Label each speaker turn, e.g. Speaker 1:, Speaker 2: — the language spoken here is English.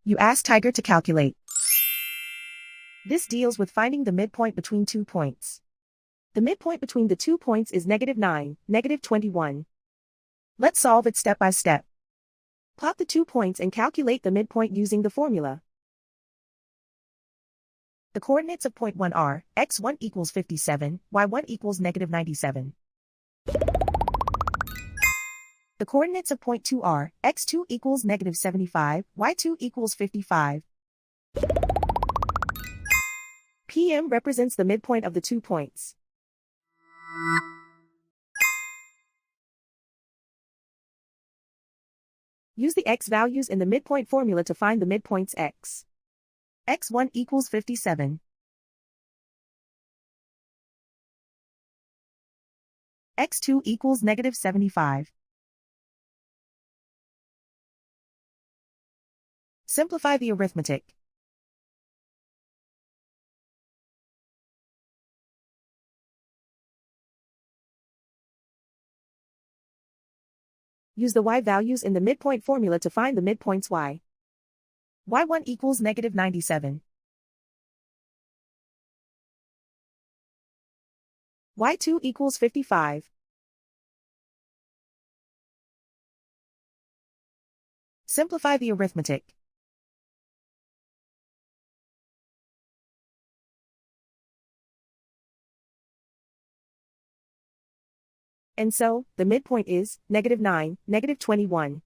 Speaker 1: You ask Tiger to calculate. This deals with finding the midpoint between 2 points. The midpoint between the 2 points is -9, -21. Let's solve it step by step. Plot the 2 points and calculate the midpoint using the formula. The coordinates of point 1 are, x1 equals 57, y1 equals -97. The coordinates of point 2 are, x2 equals -75, y2 equals 55. PM represents the midpoint of the 2 points. Use the x values in the midpoint formula to find the midpoints x. x1 equals 57. x2 equals -75. Simplify the arithmetic. Use the y values in the midpoint formula to find the midpoints y. y1 equals -97. y2 equals 55. Simplify the arithmetic. And so, the midpoint is -9, -21.